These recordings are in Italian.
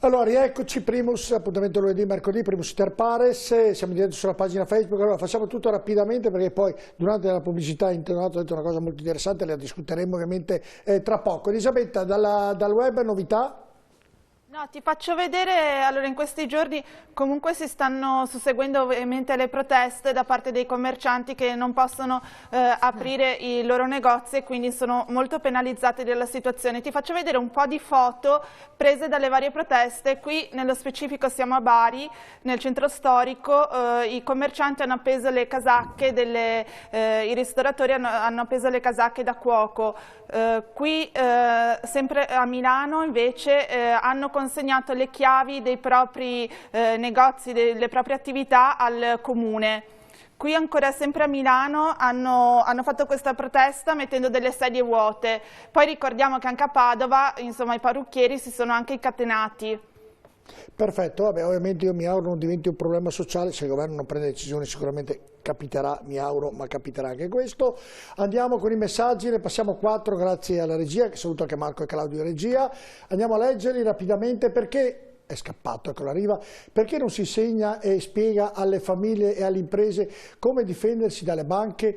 Allora, rieccoci, Primus, appuntamento lunedì, mercoledì, Primus Inter Pares, siamo diretti sulla pagina Facebook. Allora, facciamo tutto rapidamente perché poi durante la pubblicità Internet ho detto una cosa molto interessante, la discuteremo ovviamente tra poco. Elisabetta, dal web novità? No, ti faccio vedere, allora in questi giorni comunque si stanno susseguendo ovviamente le proteste da parte dei commercianti che non possono aprire i loro negozi e quindi sono molto penalizzati dalla situazione. Ti faccio vedere un po' di foto prese dalle varie proteste. Qui nello specifico siamo a Bari, nel centro storico, i commercianti hanno appeso le casacche, i ristoratori hanno appeso le casacche da cuoco. Qui sempre a Milano invece hanno consegnato le chiavi dei propri negozi, delle proprie attività al comune. Qui ancora sempre a Milano hanno fatto questa protesta mettendo delle sedie vuote. Poi ricordiamo che anche a Padova, insomma, i parrucchieri si sono anche incatenati. Perfetto, vabbè, ovviamente io mi auguro non diventi un problema sociale, se il governo non prende decisioni sicuramente capiterà, mi auguro, ma capiterà anche questo. Andiamo con i messaggi, ne passiamo 4 grazie alla regia, che saluto anche Marco e Claudio in regia. Andiamo a leggerli rapidamente perché è scappato, eccolo arriva, perché non si insegna e spiega alle famiglie e alle imprese come difendersi dalle banche.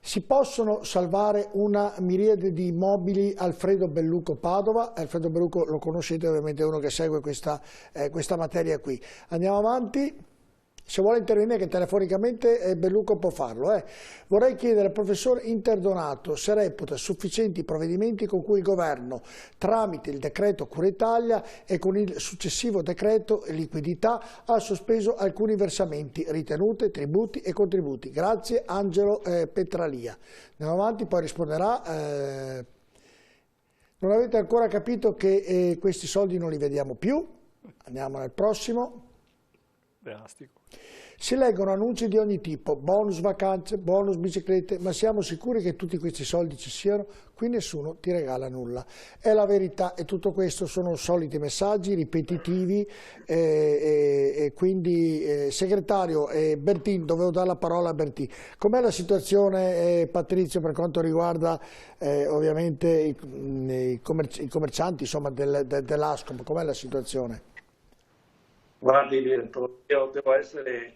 Si possono salvare una miriade di immobili. Alfredo Belluco Padova, Alfredo Belluco lo conoscete, ovviamente è uno che segue questa materia qui. Andiamo avanti. Se vuole intervenire che telefonicamente Belluco può farlo. Vorrei chiedere al professor Interdonato se reputa sufficienti i provvedimenti con cui il governo, tramite il decreto Cura Italia e con il successivo decreto liquidità, ha sospeso alcuni versamenti, ritenute, tributi e contributi. Grazie Angelo Petralia. Andiamo avanti, poi risponderà. Non avete ancora capito che questi soldi non li vediamo più? Andiamo al prossimo. Drastico. Si leggono annunci di ogni tipo, bonus vacanze, bonus biciclette, ma siamo sicuri che tutti questi soldi ci siano? Qui nessuno ti regala nulla. È la verità e tutto questo sono soliti messaggi ripetitivi e quindi segretario Bertin, dovevo dare la parola a Bertin. Com'è la situazione Patrizio per quanto riguarda ovviamente i commercianti insomma, dell'Ascom, com'è la situazione? Guardi, direttore, io devo essere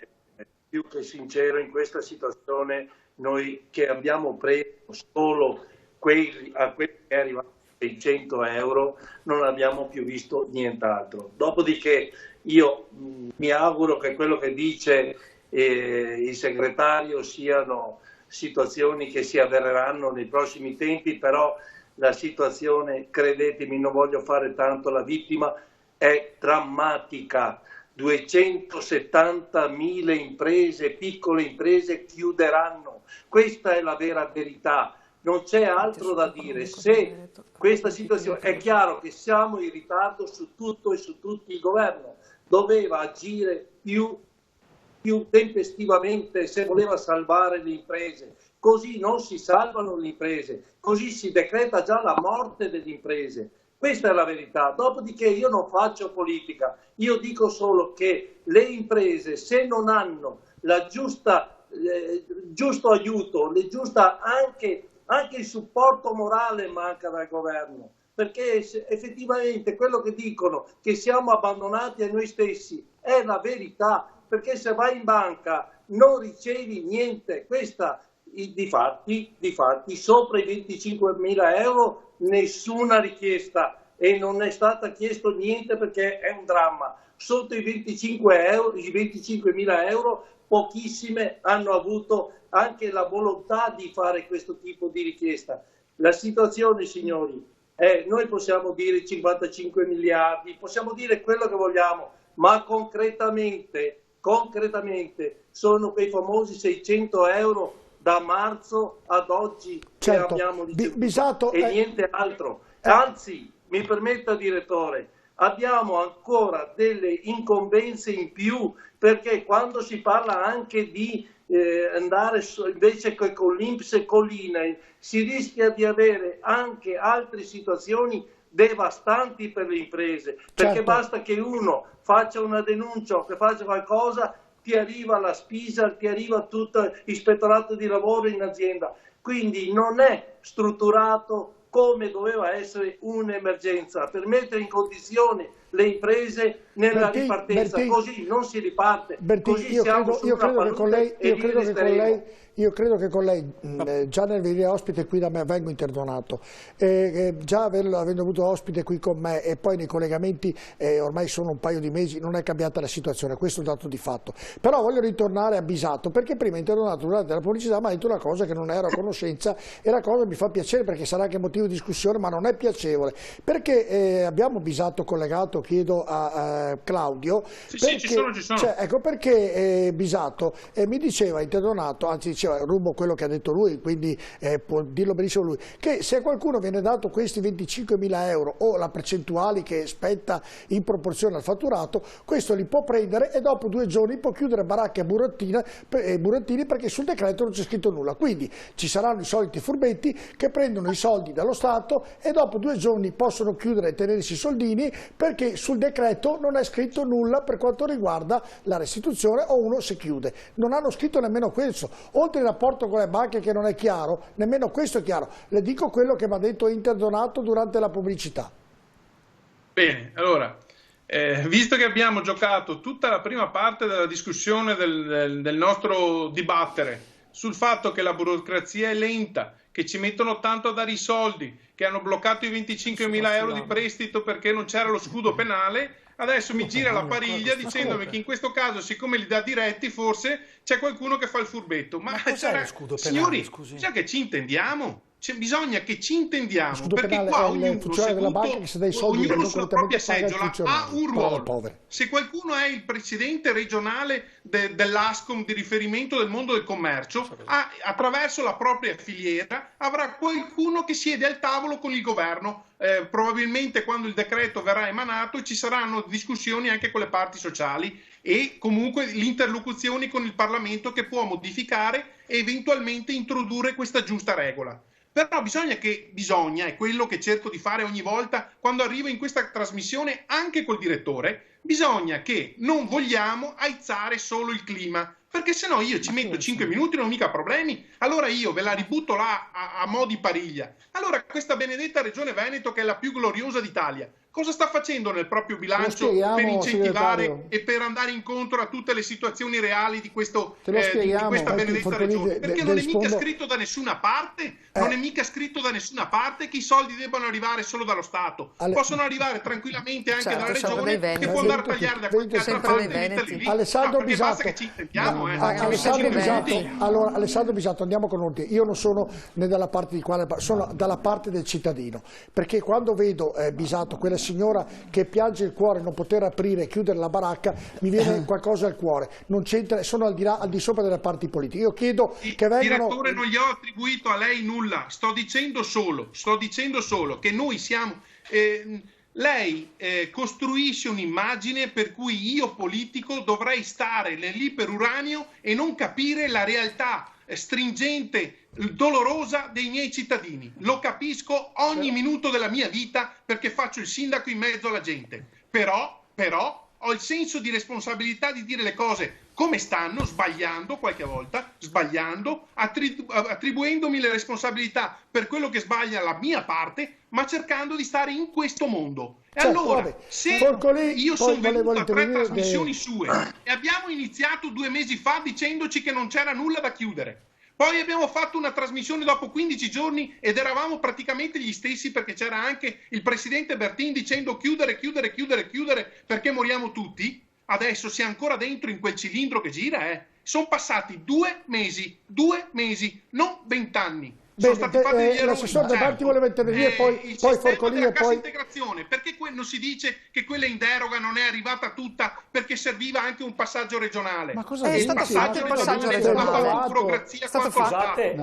più che sincero in questa situazione. Noi che abbiamo preso solo a quelli che è arrivato 600 euro non abbiamo più visto nient'altro. Dopodiché io mi auguro che quello che dice il segretario siano situazioni che si avvereranno nei prossimi tempi, però la situazione, credetemi, non voglio fare tanto la vittima, è drammatica. 270.000 imprese, piccole imprese chiuderanno. Questa è la vera verità, non c'è altro da dire. Se questa situazione, è chiaro che siamo in ritardo su tutto e su tutti. Il governo doveva agire più tempestivamente se voleva salvare le imprese. Così non si salvano le imprese, così si decreta già la morte delle imprese. Questa è la verità. Dopodiché io non faccio politica, io dico solo che le imprese, se non hanno la giusto aiuto, anche il supporto morale manca dal governo, perché effettivamente quello che dicono che siamo abbandonati a noi stessi è la verità, perché se vai in banca non ricevi niente. Questa difatti sopra i 25.000 euro nessuna richiesta e non è stata chiesto niente perché è un dramma. Sotto i 25.000 euro pochissime hanno avuto anche la volontà di fare questo tipo di richiesta. La situazione, signori, noi possiamo dire 55 miliardi, possiamo dire quello che vogliamo, ma concretamente sono quei famosi 600 euro da marzo ad oggi che abbiamo ricevuto e niente altro. Anzi, mi permetta direttore, abbiamo ancora delle incombenze in più, perché quando si parla anche di andare invece con l'INPS e con l'INAIL si rischia di avere anche altre situazioni devastanti per le imprese, perché basta che uno faccia una denuncia o che faccia qualcosa, ti arriva la spisa, ti arriva tutto l'ispettorato di lavoro in azienda. Quindi non è strutturato come doveva essere un'emergenza, per mettere in condizione le imprese nella ripartenza, così non si riparte, così siamo sulla palude e lì resteremo. Io credo che con lei, già nel venire ospite qui da me, vengo interdonato, già avendo avuto ospite qui con me e poi nei collegamenti, ormai sono un paio di mesi, non è cambiata la situazione, questo è un dato di fatto. Però voglio ritornare a Bisato, perché prima interdonato durante la pubblicità mi ha detto una cosa che non ero a conoscenza e la cosa mi fa piacere perché sarà anche motivo di discussione, ma non è piacevole, perché abbiamo Bisato collegato, chiedo a Claudio. Sì, perché, sì, ci sono. Cioè, ecco perché Bisato mi diceva, interdonato, anzi diceva, rubo quello che ha detto lui, quindi può dirlo benissimo lui, che se a qualcuno viene dato questi 25.000 euro o la percentuale che spetta in proporzione al fatturato, questo li può prendere e dopo 2 giorni può chiudere baracche e burattini perché sul decreto non c'è scritto nulla. Quindi ci saranno i soliti furbetti che prendono i soldi dallo Stato e dopo 2 giorni possono chiudere e tenersi i soldini perché sul decreto non è scritto nulla per quanto riguarda la restituzione o uno si chiude. Non hanno scritto nemmeno questo. Oltre il rapporto con le banche che non è chiaro, nemmeno questo è chiaro. Le dico quello che mi ha detto interdonato durante la pubblicità. Bene, allora, visto che abbiamo giocato tutta la prima parte della discussione del nostro dibattere sul fatto che la burocrazia è lenta, che ci mettono tanto a dare i soldi, che hanno bloccato i 25.000 euro di prestito perché non c'era lo scudo penale, adesso mi gira la pariglia dicendomi che in questo caso, siccome li dà diretti, forse c'è qualcuno che fa il furbetto. Ma cos'è lo scudo penale, signori, scusi? bisogna che ci intendiamo. Bisogna che ci intendiamo, perché penale qua è il ognuno funzionario della banca che se dai soldi ognuno non sulla propria correttamente seggiola ha un ruolo. Se qualcuno è il presidente regionale dell'ASCOM di riferimento del mondo del commercio, attraverso la propria filiera avrà qualcuno che siede al tavolo con il governo, probabilmente quando il decreto verrà emanato ci saranno discussioni anche con le parti sociali e comunque le interlocuzioni con il Parlamento che può modificare e eventualmente introdurre questa giusta regola. Però è quello che cerco di fare ogni volta quando arrivo in questa trasmissione anche col direttore, bisogna che non vogliamo aizzare solo il clima, perché se no io ci metto 5 minuti, non ho mica problemi, allora io ve la ributto là a mo' di pariglia. Allora questa benedetta Regione Veneto, che è la più gloriosa d'Italia, cosa sta facendo nel proprio bilancio per incentivare e per andare incontro a tutte le situazioni reali di questa benedetta regione? Perché non è mica scritto da nessuna parte, non è mica scritto da nessuna parte che i soldi debbano arrivare solo dallo Stato. Possono arrivare tranquillamente anche dalla regione che può andare a tagliare da qualche altra parte e metterli lì. Alessandro Bisato, basta che ci intendiamo. Allora, Alessandro Bisato, andiamo con ordine. Io non sono né dalla parte di quale, sono dalla parte del cittadino, perché quando vedo Bisato, quella signora che piange il cuore non poter aprire e chiudere la baracca, mi viene qualcosa al cuore. Non c'entra, sono al di sopra delle parti politiche. Io chiedo che vengano... Direttore, non gli ho attribuito a lei nulla, sto dicendo solo che noi siamo... lei costruisce un'immagine per cui io politico dovrei stare lì per uranio e non capire la realtà stringente, dolorosa dei miei cittadini. Lo capisco ogni minuto della mia vita perché faccio il sindaco in mezzo alla gente. Però ho il senso di responsabilità di dire le cose come stanno, sbagliando qualche volta, attribuendomi le responsabilità per quello che sbaglia la mia parte, ma cercando di stare in questo mondo. E allora, se io sono venuto a 3 trasmissioni sue e abbiamo iniziato 2 mesi fa dicendoci che non c'era nulla da chiudere, poi abbiamo fatto una trasmissione dopo 15 giorni ed eravamo praticamente gli stessi perché c'era anche il presidente Bertin dicendo chiudere perché moriamo tutti. Adesso si è ancora dentro in quel cilindro che gira, Sono passati 2 mesi, non 20 anni. Sono stati fatti gli errori. L'assessore De Berti voleva intervenire, poi Forcolini e poi... integrazione. Perché non si dice che quella in deroga non è arrivata tutta perché serviva anche un passaggio regionale? Ma cosa il passaggio regionale burocrazia scusate,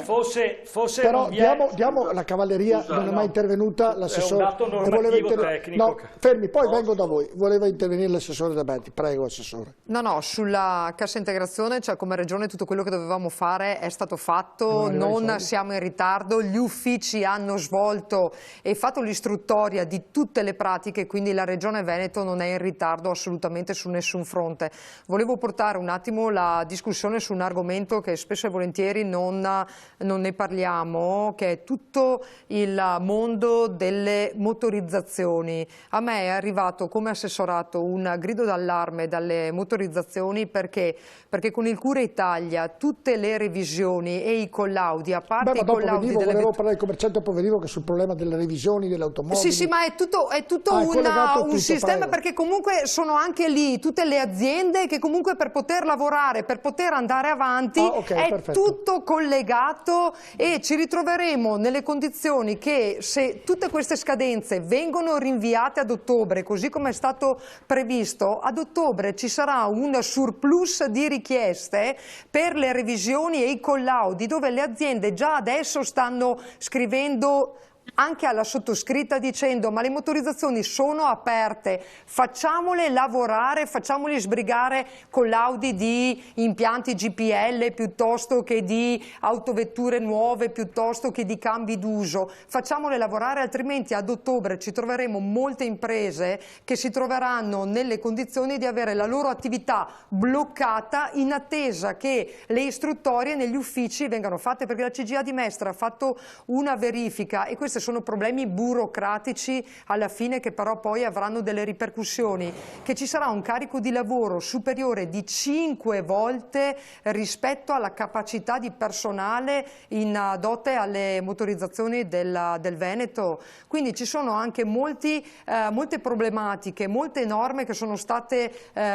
forse però diamo la cavalleria, non è mai intervenuta l'assessore. È un dato normativo tecnico. No, fermi, poi vengo da voi. Voleva intervenire l'assessore De Berti. Prego, assessore. No, sulla cassa integrazione, cioè come regione tutto quello che dovevamo fare è stato fatto. Non siamo in ritardo, gli uffici hanno svolto e fatto l'istruttoria di tutte le pratiche, quindi la Regione Veneto non è in ritardo assolutamente su nessun fronte. Volevo portare un attimo la discussione su un argomento che spesso e volentieri non ne parliamo, che è tutto il mondo delle motorizzazioni. A me è arrivato come assessorato un grido d'allarme dalle motorizzazioni perché con il Cura Italia tutte le revisioni e i collaudi, a parte i collaudi delle volevo parlare del commerciante, poi venivo che sul problema delle revisioni delle automobili. Sì, ma è tutto un sistema, prego. Perché comunque sono anche lì tutte le aziende che comunque per poter lavorare, per poter andare avanti è perfetto. Tutto collegato, e ci ritroveremo nelle condizioni che, se tutte queste scadenze vengono rinviate ad ottobre, così come è stato previsto, ad ottobre ci sarà un surplus di richieste per le revisioni e i collaudi, dove le aziende già adesso stanno scrivendo anche alla sottoscritta dicendo: ma le motorizzazioni sono aperte, facciamole lavorare, facciamoli sbrigare collaudi di impianti GPL piuttosto che di autovetture nuove, piuttosto che di cambi d'uso, facciamole lavorare, altrimenti ad ottobre ci troveremo molte imprese che si troveranno nelle condizioni di avere la loro attività bloccata in attesa che le istruttorie negli uffici vengano fatte, perché la CGA di Mestre ha fatto una verifica e questi sono problemi burocratici alla fine, che però poi avranno delle ripercussioni, che ci sarà un carico di lavoro superiore di 5 volte rispetto alla capacità di personale in dote alle motorizzazioni del Veneto. Quindi ci sono anche molte problematiche, molte norme che sono state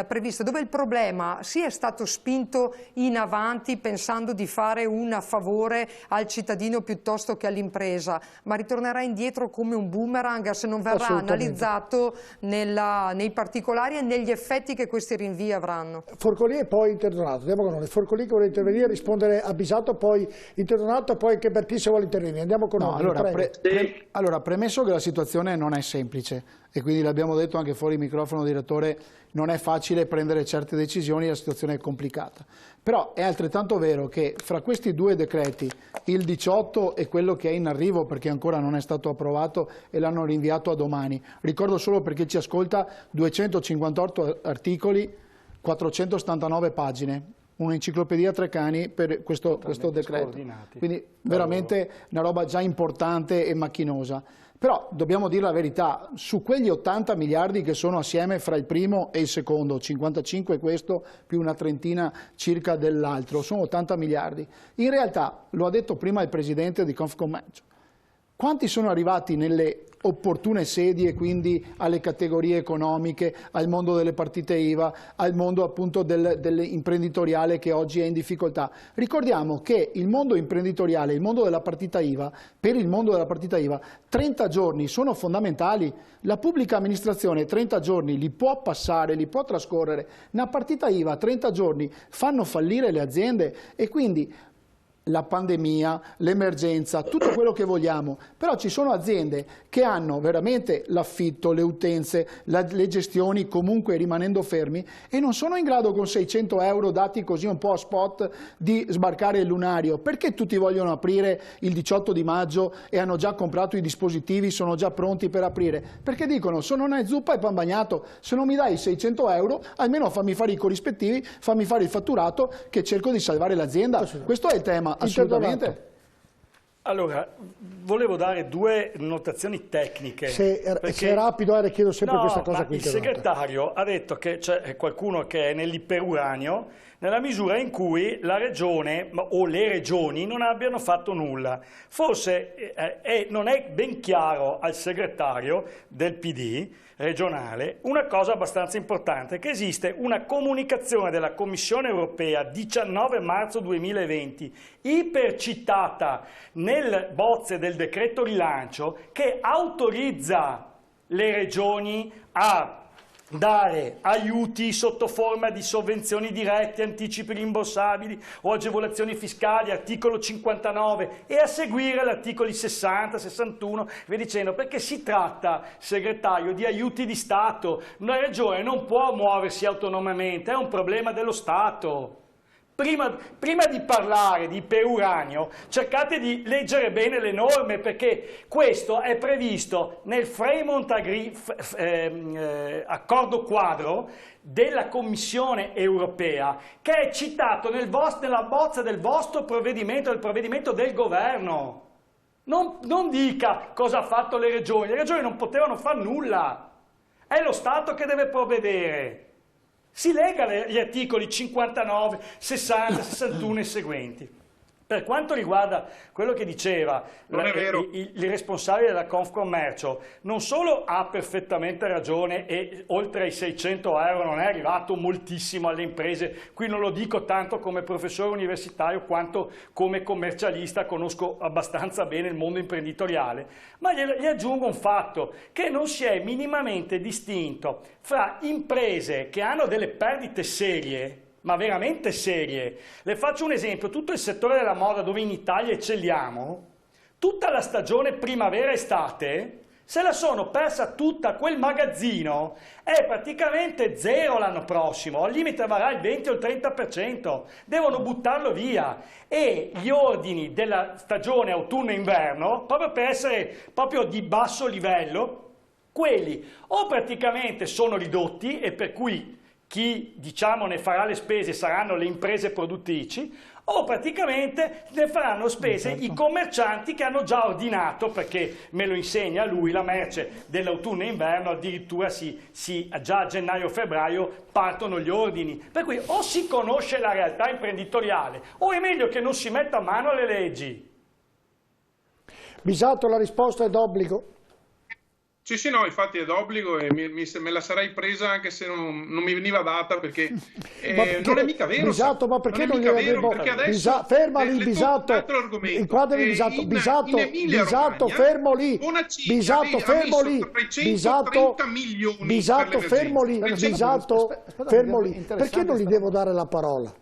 previste, dove il problema sì è stato spinto in avanti pensando di fare un favore al cittadino piuttosto che all'impresa, ma ritornerà indietro come un boomerang se non verrà analizzato nei particolari e negli effetti che questi rinvii avranno. Forcolì e poi Interdonato. Andiamo con noi. Forcolì che vuole intervenire, rispondere a Bisato, poi Interdonato, poi anche Bertì se vuole intervenire. Andiamo con noi. Allora, premesso che la situazione non è semplice, e quindi l'abbiamo detto anche fuori microfono, direttore, non è facile prendere certe decisioni, la situazione è complicata. Però è altrettanto vero che fra questi due decreti, il 18 e quello che è in arrivo, perché ancora non è stato approvato e l'hanno rinviato a domani, ricordo solo per chi ci ascolta, 258 articoli, 479 pagine, un'enciclopedia Treccani per questo decreto. Quindi veramente una roba già importante e macchinosa. Però dobbiamo dire la verità, su quegli 80 miliardi che sono assieme fra il primo e il secondo, 55 questo più una trentina circa dell'altro, sono 80 miliardi. In realtà, lo ha detto prima il Presidente di Confcommercio, quanti sono arrivati nelle opportune sedie, quindi alle categorie economiche, al mondo delle partite IVA, al mondo appunto dell'imprenditoriale che oggi è in difficoltà? Ricordiamo che il mondo imprenditoriale, il mondo della partita IVA, per il mondo della partita IVA, 30 giorni sono fondamentali. La pubblica amministrazione 30 giorni li può passare, li può trascorrere. Una partita IVA 30 giorni fanno fallire le aziende, e quindi la pandemia, l'emergenza, tutto quello che vogliamo, però ci sono aziende che hanno veramente l'affitto, le utenze, le gestioni comunque rimanendo fermi, e non sono in grado con 600 euro dati così un po' a spot di sbarcare il lunario. Perché tutti vogliono aprire il 18 di maggio e hanno già comprato i dispositivi, sono già pronti per aprire? Perché dicono: se non hai zuppa e pan bagnato, se non mi dai 600 euro almeno fammi fare i corrispettivi, fammi fare il fatturato, che cerco di salvare l'azienda. Questo è il tema. Assolutamente. Allora, volevo dare due notazioni tecniche. Se è rapido, chiedo sempre questa cosa qui. Il segretario ha detto che c'è qualcuno che è nell'iperuranio nella misura in cui la regione o le regioni non abbiano fatto nulla. Forse non è ben chiaro al segretario del PD regionale una cosa abbastanza importante, che esiste una comunicazione della Commissione europea 19 marzo 2020 ipercitata nel bozze del decreto rilancio, che autorizza le regioni a dare aiuti sotto forma di sovvenzioni dirette, anticipi rimborsabili o agevolazioni fiscali, articolo 59, e a seguire gli articoli 60, 61, via dicendo, perché si tratta, segretario, di aiuti di Stato. Una regione non può muoversi autonomamente, è un problema dello Stato. Prima di parlare di iperuranio, cercate di leggere bene le norme, perché questo è previsto nel Fremont accordo quadro della Commissione europea, che è citato nella bozza del vostro provvedimento, del provvedimento del governo. Non dica cosa ha fatto le regioni non potevano fare nulla, è lo Stato che deve provvedere. Si lega gli articoli 59, 60, 61 e seguenti. Per quanto riguarda quello che diceva il responsabile della Confcommercio, non solo ha perfettamente ragione e oltre ai 600 euro non è arrivato moltissimo alle imprese, qui non lo dico tanto come professore universitario quanto come commercialista, conosco abbastanza bene il mondo imprenditoriale, ma gli aggiungo un fatto, che non si è minimamente distinto fra imprese che hanno delle perdite serie, ma veramente serie. Le faccio un esempio: tutto il settore della moda, dove in Italia eccelliamo, tutta la stagione primavera-estate se la sono persa tutta. Quel magazzino è praticamente zero l'anno prossimo, al limite varrà il 20 o il 30%, devono buttarlo via. E gli ordini della stagione autunno-inverno, proprio per essere proprio di basso livello, quelli o praticamente sono ridotti, e per cui chi, diciamo, ne farà le spese saranno le imprese produttrici, o praticamente ne faranno spese i commercianti che hanno già ordinato, perché me lo insegna lui, la merce dell'autunno e inverno addirittura già a gennaio-febbraio partono gli ordini. Per cui o si conosce la realtà imprenditoriale o è meglio che non si metta mano alle leggi. Bisato, la risposta è d'obbligo. Sì, no, infatti è d'obbligo e me la sarei presa anche se non mi veniva data, perché non è mica vero. Bisato, ma perché non gliela devo... Ferma lì, Bisato. Inquadrami Bisato. Bisato, fermo lì. Bisato, fermo lì. Bisato, fermo lì. Bisato, fermo lì. Perché non gli devo dare la parola?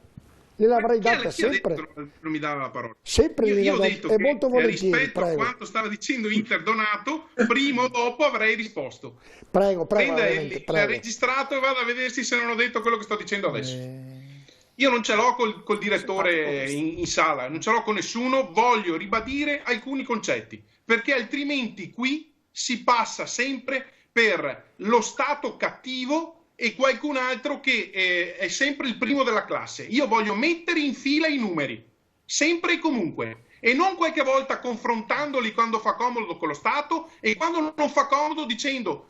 Gliel'avrei data sempre. Non mi dava la parola. Sempre io ho detto che molto volentieri, rispetto a quanto stava dicendo Interdonato, prima o dopo avrei risposto. Prego. Prenda il registrato e vada a vedersi se non ho detto quello che sto dicendo adesso. Io non ce l'ho col direttore in sala, non ce l'ho con nessuno, voglio ribadire alcuni concetti, perché altrimenti qui si passa sempre per lo Stato cattivo e qualcun altro che è sempre il primo della classe. Io voglio mettere in fila i numeri, sempre e comunque, e non qualche volta confrontandoli quando fa comodo con lo Stato e quando non fa comodo dicendo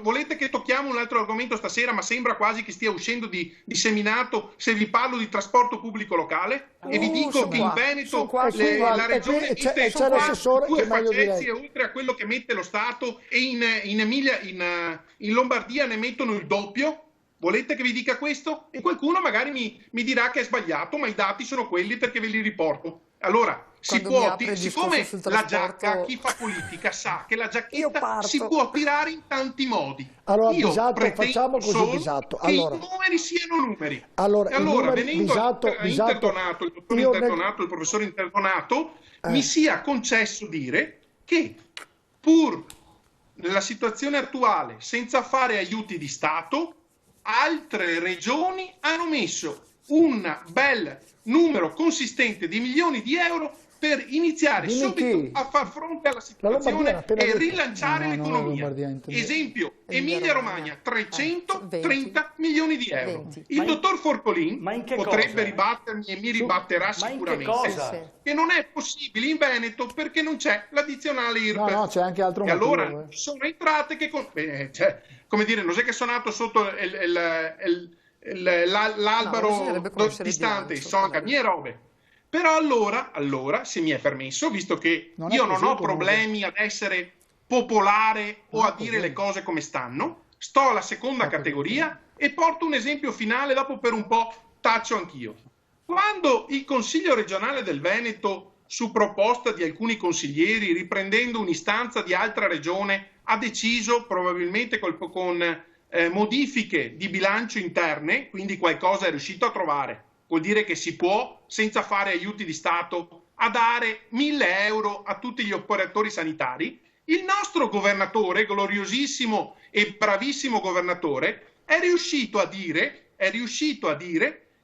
volete che tocchiamo un altro argomento stasera, ma sembra quasi che stia uscendo di seminato se vi parlo di trasporto pubblico locale e vi dico che in Veneto la regione c'è l'assessore che meglio direi. Oltre a quello che mette lo Stato, e in Emilia, in Lombardia ne mettono il doppio. Volete che vi dica questo? E qualcuno magari mi dirà che è sbagliato, ma i dati sono quelli perché ve li riporto. Allora, siccome la giacca, chi fa politica sa che la giacchetta si può tirare in tanti modi. Allora, Bisato, facciamo così, Bisato. Allora, che i numeri siano numeri. Allora, venendo all'Interdonato, il dottor Interdonato, il professor Interdonato, mi sia concesso dire che pur nella situazione attuale, senza fare aiuti di Stato, altre regioni hanno messo un bel numero consistente di milioni di euro per iniziare subito a far fronte alla situazione e rilanciare l'economia. Esempio, Emilia-Romagna, 330 milioni di euro. Il dottor Forcolin potrebbe ribattermi e mi ribatterà sicuramente che non è possibile in Veneto perché non c'è l'addizionale IRPEF. No, c'è anche altro motivo. E allora sono entrate che... come dire, non è che sono nato sotto l'albero distante, sono mie robe. Però allora, se mi è permesso, visto che io non ho problemi ad essere popolare o a dire le cose come stanno, sto alla seconda categoria e porto un esempio finale, dopo per un po' taccio anch'io. Quando il Consiglio regionale del Veneto, su proposta di alcuni consiglieri, riprendendo un'istanza di altra regione, ha deciso, probabilmente con modifiche di bilancio interne, quindi qualcosa è riuscito a trovare, vuol dire che si può, senza fare aiuti di Stato, a dare 1.000 euro a tutti gli operatori sanitari. Il nostro governatore, gloriosissimo e bravissimo governatore, è riuscito a dire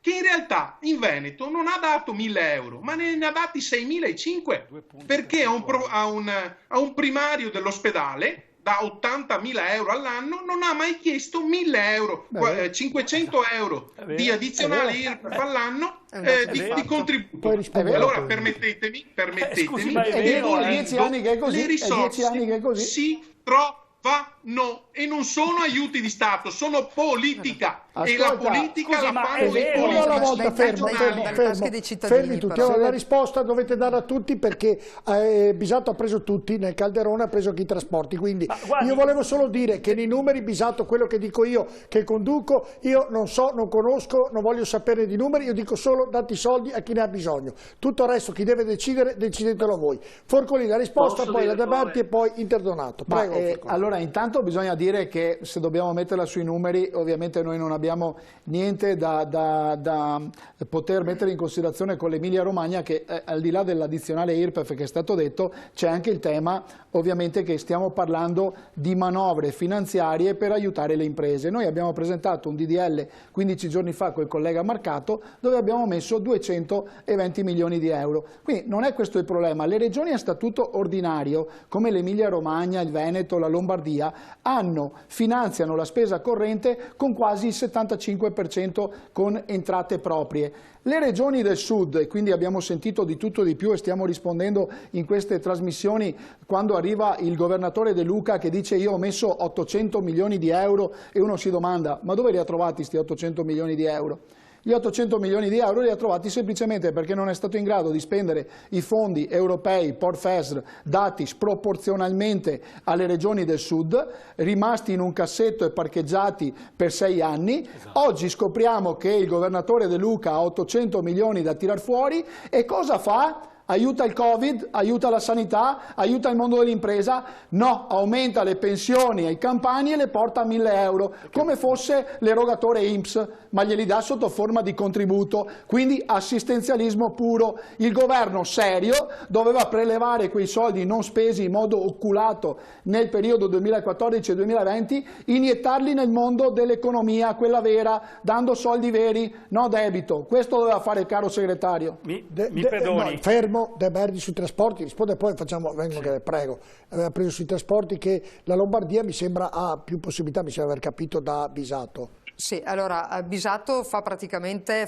che in realtà in Veneto non ha dato 1.000 euro, ma ne ha dati 6.500, perché a un primario dell'ospedale da 80.000 euro all'anno non ha mai chiesto 1.000 euro, 500 euro di addizionale IRPEF all'anno di contributo. Allora permettetemi, è 10 anni che è così, le risorse si trovano e non sono aiuti di Stato, sono politica. E la politica la fanno uno alla volta. Fermi tutti. La risposta dovete dare a tutti, perché Bisato ha preso tutti, nel calderone ha preso anche i trasporti, quindi io volevo solo dire che nei numeri Bisato, quello che dico io, che conduco, io non so, non conosco, non voglio sapere di numeri, io dico solo date i soldi a chi ne ha bisogno, tutto il resto chi deve decidere, decidetelo voi. Forcoli la risposta, poi la Davanti e poi Interdonato. Prego. Allora intanto bisogna dire che se dobbiamo metterla sui numeri, ovviamente noi non abbiamo niente da poter mettere in considerazione con l'Emilia Romagna, che al di là dell'addizionale IRPEF che è stato detto, c'è anche il tema ovviamente che stiamo parlando di manovre finanziarie per aiutare le imprese. Noi abbiamo presentato un DDL 15 giorni fa col collega Marcato, dove abbiamo messo 220 milioni di euro. Quindi non è questo il problema. Le regioni a statuto ordinario, come l'Emilia Romagna, il Veneto, la Lombardia, finanziano la spesa corrente con quasi il 75% con entrate proprie. Le regioni del sud, e quindi abbiamo sentito di tutto di più e stiamo rispondendo in queste trasmissioni quando arriva il governatore De Luca che dice io ho messo 800 milioni di euro, e uno si domanda ma dove li ha trovati questi 800 milioni di euro? Gli 800 milioni di euro li ha trovati semplicemente perché non è stato in grado di spendere i fondi europei POR-FESR dati sproporzionalmente alle regioni del sud, rimasti in un cassetto e parcheggiati per 6 anni. Oggi scopriamo che il governatore De Luca ha 800 milioni da tirar fuori, e cosa fa? Aiuta il Covid, aiuta la sanità, aiuta il mondo dell'impresa? No, aumenta le pensioni ai campani e le porta a 1.000 euro, come fosse l'erogatore INPS, ma glieli dà sotto forma di contributo, quindi assistenzialismo puro. Il governo serio doveva prelevare quei soldi non spesi in modo oculato nel periodo 2014-2020, iniettarli nel mondo dell'economia, quella vera, dando soldi veri, no debito. Questo doveva fare il caro segretario. Mi perdoni. No, fermo. De Berdi sui trasporti, risponde poi prego. Aveva preso sui trasporti che la Lombardia mi sembra ha più possibilità, mi sembra aver capito da Bisato. Sì, allora Bisato fa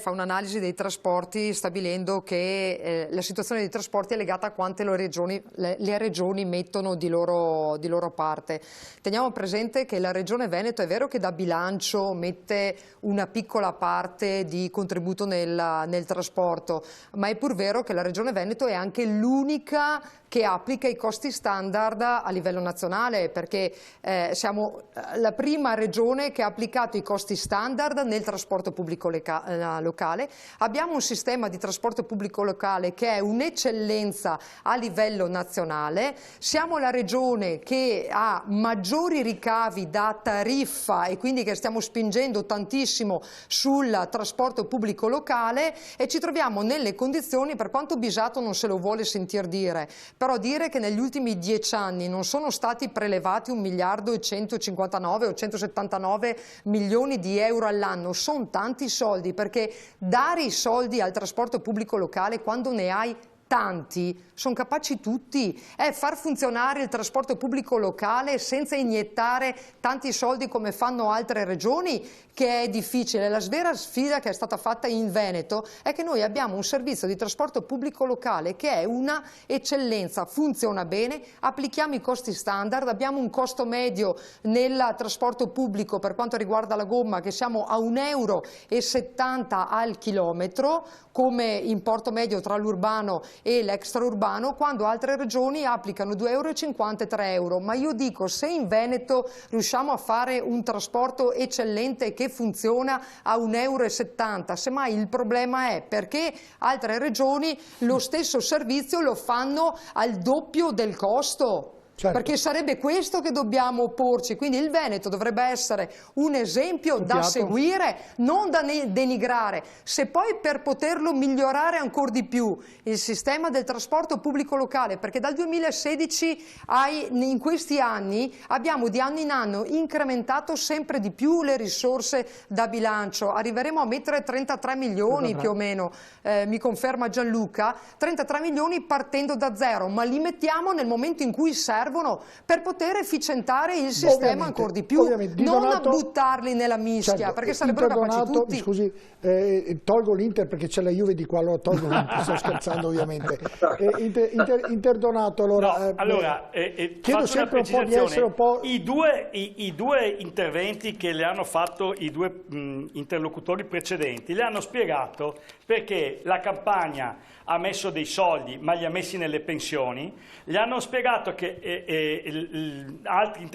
un'analisi dei trasporti stabilendo che la situazione dei trasporti è legata a quante le regioni mettono di loro parte. Teniamo presente che la regione Veneto è vero che da bilancio mette una piccola parte di contributo nel trasporto, ma è pur vero che la regione Veneto è anche l'unica che applica i costi standard a livello nazionale, perché siamo la prima regione che ha applicato i costi standard nel trasporto pubblico locale. Abbiamo un sistema di trasporto pubblico locale che è un'eccellenza a livello nazionale. Siamo la regione che ha maggiori ricavi da tariffa e quindi che stiamo spingendo tantissimo sul trasporto pubblico locale, e ci troviamo nelle condizioni, per quanto Bisato non se lo vuole sentir dire, però dire che negli ultimi 10 anni non sono stati prelevati 1 miliardo e 159 o 179 milioni di euro all'anno sono tanti soldi, perché dare i soldi al trasporto pubblico locale quando ne hai tanti, sono capaci tutti, è far funzionare il trasporto pubblico locale senza iniettare tanti soldi come fanno altre regioni, che è difficile. La vera sfida che è stata fatta in Veneto è che noi abbiamo un servizio di trasporto pubblico locale che è una eccellenza, funziona bene, applichiamo i costi standard, abbiamo un costo medio nel trasporto pubblico per quanto riguarda la gomma che siamo a 1,70 euro al chilometro come importo medio tra l'urbano e l'extraurbano, quando altre regioni applicano 2,50 euro e 3 euro. Ma io dico, se in Veneto riusciamo a fare un trasporto eccellente che funziona a 1,70 euro, semmai il problema è perché altre regioni lo stesso servizio lo fanno al doppio del costo. Certo. Perché sarebbe questo che dobbiamo opporci, quindi il Veneto dovrebbe essere un esempio da seguire, non da denigrare. Se poi per poterlo migliorare ancora di più il sistema del trasporto pubblico locale, perché dal 2016 in questi anni abbiamo di anno in anno incrementato sempre di più le risorse da bilancio, arriveremo a mettere 33 milioni più o meno, mi conferma Gianluca, 33 milioni partendo da zero, ma li mettiamo nel momento in cui servono per poter efficientare il sistema ancora di più, non a buttarli nella mischia, certo, perché sarebbero capaci tutti. Mi scusi, tolgo l'Inter perché c'è la Juve di qua, allora tolgo l'Inter, sto scherzando ovviamente. Interdonato, allora, chiedo sempre un po' di essere un po'... I due interventi che le hanno fatto i due interlocutori precedenti le hanno spiegato perché la campagna ha messo dei soldi ma li ha messi nelle pensioni, gli hanno spiegato che altri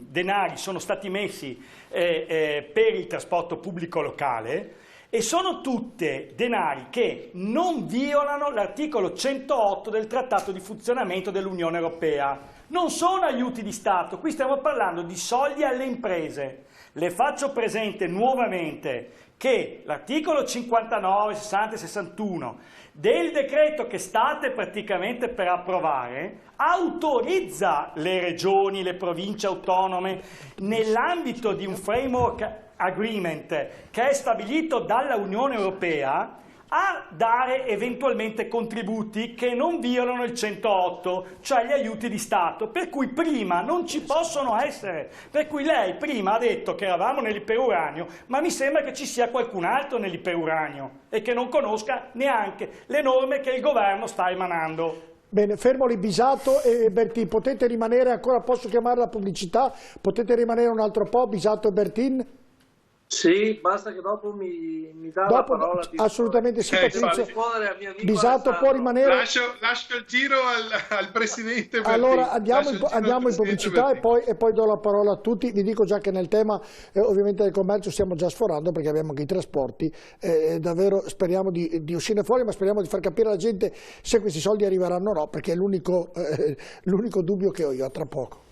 denari sono stati messi per il trasporto pubblico locale e sono tutte denari che non violano l'articolo 108 del Trattato di funzionamento dell'Unione Europea. Non sono aiuti di Stato, qui stiamo parlando di soldi alle imprese. Le faccio presente nuovamente che l'articolo 59, 60 e 61 del decreto che state praticamente per approvare autorizza le regioni, le province autonome nell'ambito di un framework agreement che è stabilito dalla Unione Europea a dare eventualmente contributi che non violano il 108, cioè gli aiuti di Stato, per cui prima non ci possono essere. Per cui lei prima ha detto che eravamo nell'iperuranio, ma mi sembra che ci sia qualcun altro nell'iperuranio e che non conosca neanche le norme che il governo sta emanando. Bene, fermo lì Bisato e Bertin, potete rimanere ancora, posso chiamare la pubblicità? Potete rimanere un altro po', Bisato e Bertin? Sì, basta che dopo mi dà la parola. Assolutamente sì, Patrizio. Bisato può rimanere. Lascio il giro al Presidente. Allora andiamo in pubblicità e poi do la parola a tutti. Vi dico già che nel tema ovviamente del commercio stiamo già sforando perché abbiamo anche i trasporti. Davvero speriamo di uscire fuori, ma speriamo di far capire alla gente se questi soldi arriveranno o no, perché è l'unico dubbio che ho io. A tra poco.